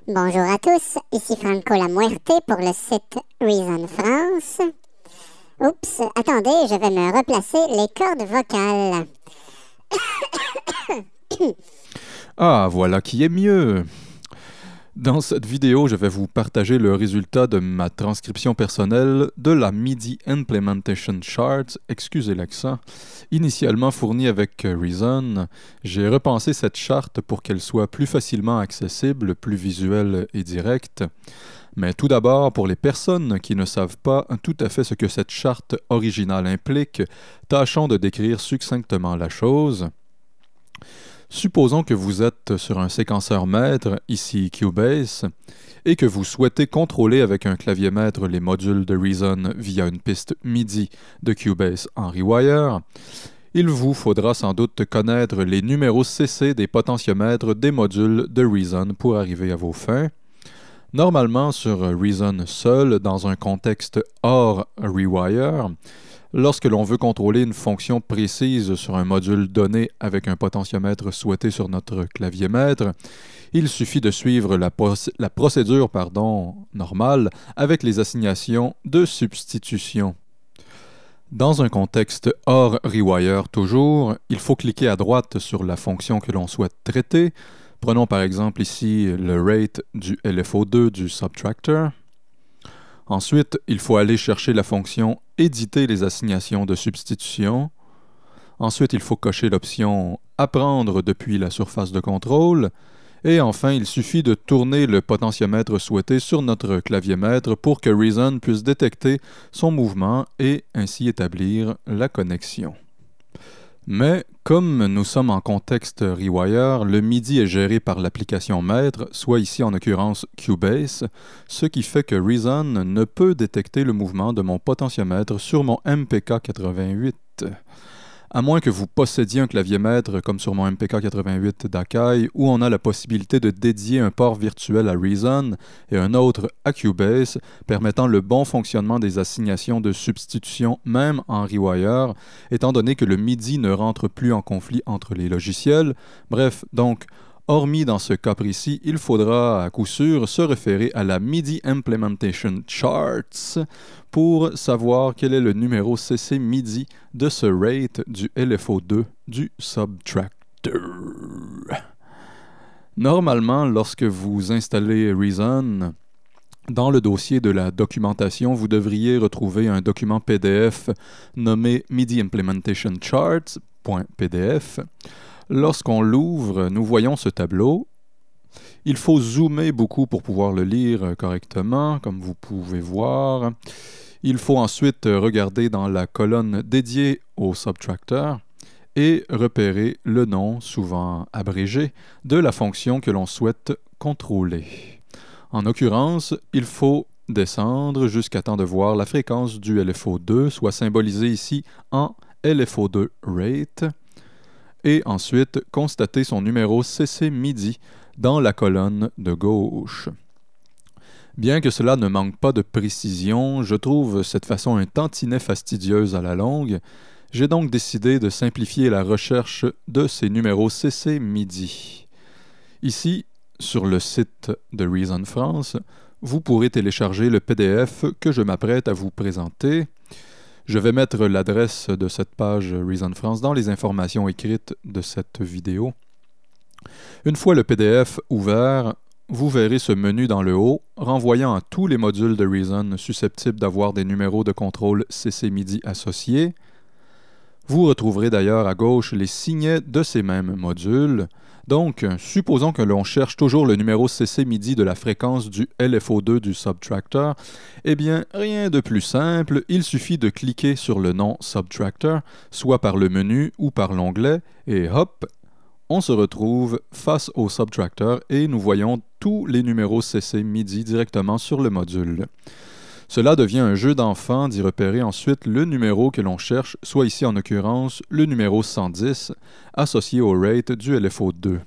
Bonjour à tous, ici Franco La Muerte pour le site Reason France. Oups, attendez, je vais me replacer les cordes vocales. Ah, voilà qui est mieux! Dans cette vidéo, je vais vous partager le résultat de ma transcription personnelle de la MIDI Implementation Chart, excusez l'accent, initialement fournie avec Reason. J'ai repensé cette charte pour qu'elle soit plus facilement accessible, plus visuelle et directe. Mais tout d'abord, pour les personnes qui ne savent pas tout à fait ce que cette charte originale implique, tâchons de décrire succinctement la chose. Supposons que vous êtes sur un séquenceur maître, ici Cubase, et que vous souhaitez contrôler avec un clavier maître les modules de Reason via une piste MIDI de Cubase en Rewire. Il vous faudra sans doute connaître les numéros CC des potentiomètres des modules de Reason pour arriver à vos fins. Normalement, sur Reason seul, dans un contexte hors Rewire, lorsque l'on veut contrôler une fonction précise sur un module donné avec un potentiomètre souhaité sur notre clavier maître, il suffit de suivre la procédure normale avec les assignations de substitution. Dans un contexte hors Rewire toujours, il faut cliquer à droite sur la fonction que l'on souhaite traiter. Prenons par exemple ici le rate du LFO2 du subtractor. Ensuite, il faut aller chercher la fonction « Éditer les assignations de substitution ». Ensuite, il faut cocher l'option « Apprendre depuis la surface de contrôle ». Et enfin, il suffit de tourner le potentiomètre souhaité sur notre clavier maître pour que Reason puisse détecter son mouvement et ainsi établir la connexion. Mais comme nous sommes en contexte Rewire, le MIDI est géré par l'application maître, soit ici en l'occurrence Cubase, ce qui fait que Reason ne peut détecter le mouvement de mon potentiomètre sur mon MPK88. À moins que vous possédiez un clavier maître comme sur mon MPK88 d'Akai, où on a la possibilité de dédier un port virtuel à Reason et un autre à Cubase, permettant le bon fonctionnement des assignations de substitution même en Rewire, étant donné que le MIDI ne rentre plus en conflit entre les logiciels. Bref, donc, hormis dans ce cas précis, il faudra à coup sûr se référer à la MIDI Implementation Charts pour savoir quel est le numéro CC MIDI de ce rate du LFO2 du subtractor. Normalement, lorsque vous installez Reason, dans le dossier de la documentation, vous devriez retrouver un document PDF nommé MIDI Implementation Charts.pdf. Lorsqu'on l'ouvre, nous voyons ce tableau. Il faut zoomer beaucoup pour pouvoir le lire correctement, comme vous pouvez voir. Il faut ensuite regarder dans la colonne dédiée au subtractor et repérer le nom, souvent abrégé, de la fonction que l'on souhaite contrôler. En l'occurrence, il faut descendre jusqu'à temps de voir la fréquence du LFO2, soit symbolisée ici en LFO2 rate, et ensuite constater son numéro CC MIDI dans la colonne de gauche. Bien que cela ne manque pas de précision, je trouve cette façon un tantinet fastidieuse à la longue. J'ai donc décidé de simplifier la recherche de ces numéros CC MIDI. Ici, sur le site de Reason France, vous pourrez télécharger le PDF que je m'apprête à vous présenter. Je vais mettre l'adresse de cette page Reason France dans les informations écrites de cette vidéo. Une fois le PDF ouvert, vous verrez ce menu dans le haut, renvoyant à tous les modules de Reason susceptibles d'avoir des numéros de contrôle CC MIDI associés. Vous retrouverez d'ailleurs à gauche les signets de ces mêmes modules. Donc, supposons que l'on cherche toujours le numéro CC MIDI de la fréquence du LFO2 du subtractor, eh bien, rien de plus simple, il suffit de cliquer sur le nom subtractor, soit par le menu ou par l'onglet, et hop, on se retrouve face au subtractor et nous voyons tous les numéros CC MIDI directement sur le module. Cela devient un jeu d'enfant d'y repérer ensuite le numéro que l'on cherche, soit ici en l'occurrence le numéro 110, associé au rate du LFO2.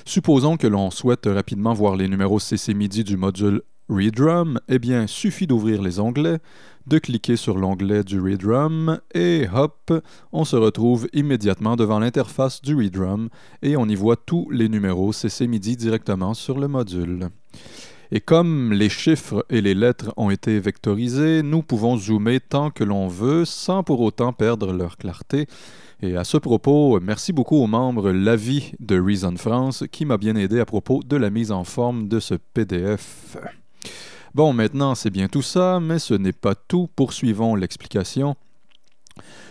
Supposons que l'on souhaite rapidement voir les numéros CC MIDI du module ReadRum, eh bien, suffit d'ouvrir les onglets, de cliquer sur l'onglet du ReadRum et hop, on se retrouve immédiatement devant l'interface du ReadRum et on y voit tous les numéros CC MIDI directement sur le module. Et comme les chiffres et les lettres ont été vectorisés, nous pouvons zoomer tant que l'on veut sans pour autant perdre leur clarté. Et à ce propos, merci beaucoup aux membres Lavi de Reason France qui m'a bien aidé à propos de la mise en forme de ce PDF. Bon, maintenant c'est bien tout ça, mais ce n'est pas tout. Poursuivons l'explication.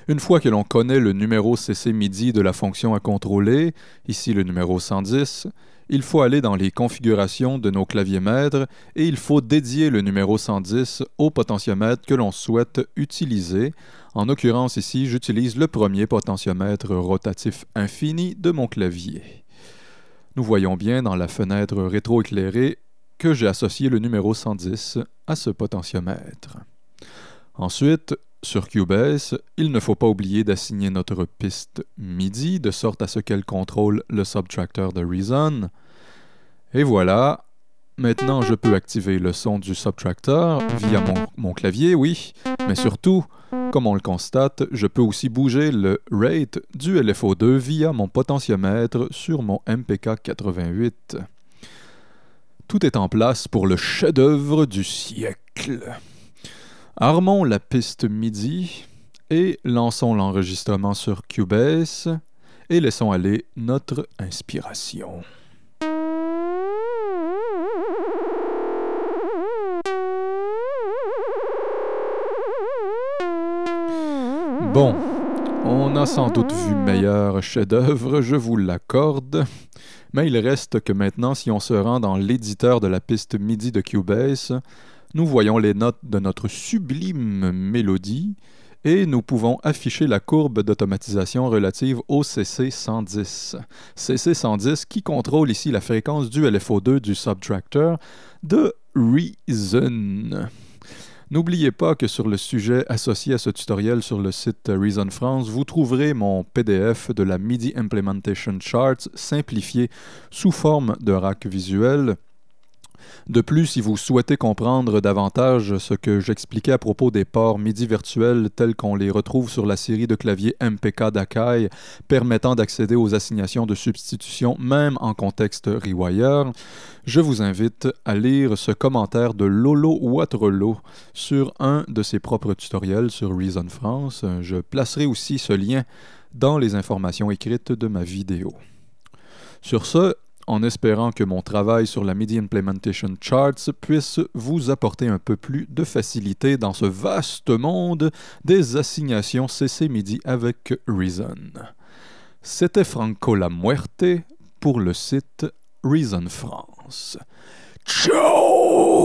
Une fois que l'on connaît le numéro CC MIDI de la fonction à contrôler, ici le numéro 110, il faut aller dans les configurations de nos claviers maîtres et il faut dédier le numéro 110 au potentiomètre que l'on souhaite utiliser. En l'occurrence ici, j'utilise le premier potentiomètre rotatif infini de mon clavier. Nous voyons bien dans la fenêtre rétroéclairée que j'ai associé le numéro 110 à ce potentiomètre. Ensuite, sur Cubase, il ne faut pas oublier d'assigner notre piste MIDI de sorte à ce qu'elle contrôle le subtracteur de Reason. Et voilà, maintenant je peux activer le son du subtracteur via mon clavier, oui, mais surtout, comme on le constate, je peux aussi bouger le rate du LFO2 via mon potentiomètre sur mon MPK88. Tout est en place pour le chef-d'œuvre du siècle. Armons la piste MIDI et lançons l'enregistrement sur Cubase et laissons aller notre inspiration. Bon, on a sans doute vu meilleur chef-d'œuvre, je vous l'accorde, mais il reste que maintenant, si on se rend dans l'éditeur de la piste MIDI de Cubase, nous voyons les notes de notre sublime mélodie et nous pouvons afficher la courbe d'automatisation relative au CC110. CC110 qui contrôle ici la fréquence du LFO2 du subtracteur de Reason. N'oubliez pas que sur le sujet associé à ce tutoriel sur le site Reason France, vous trouverez mon PDF de la MIDI Implementation Charts simplifié sous forme de rack visuel. De plus, si vous souhaitez comprendre davantage ce que j'expliquais à propos des ports MIDI virtuels tels qu'on les retrouve sur la série de claviers MPK d'Akai permettant d'accéder aux assignations de substitution même en contexte Rewire, je vous invite à lire ce commentaire de Lolo Waterloo sur un de ses propres tutoriels sur Reason France. Je placerai aussi ce lien dans les informations écrites de ma vidéo. Sur ce, en espérant que mon travail sur la MIDI Implementation Charts puisse vous apporter un peu plus de facilité dans ce vaste monde des assignations CC MIDI avec Reason. C'était Franco La Muerte pour le site Reason France. Ciao!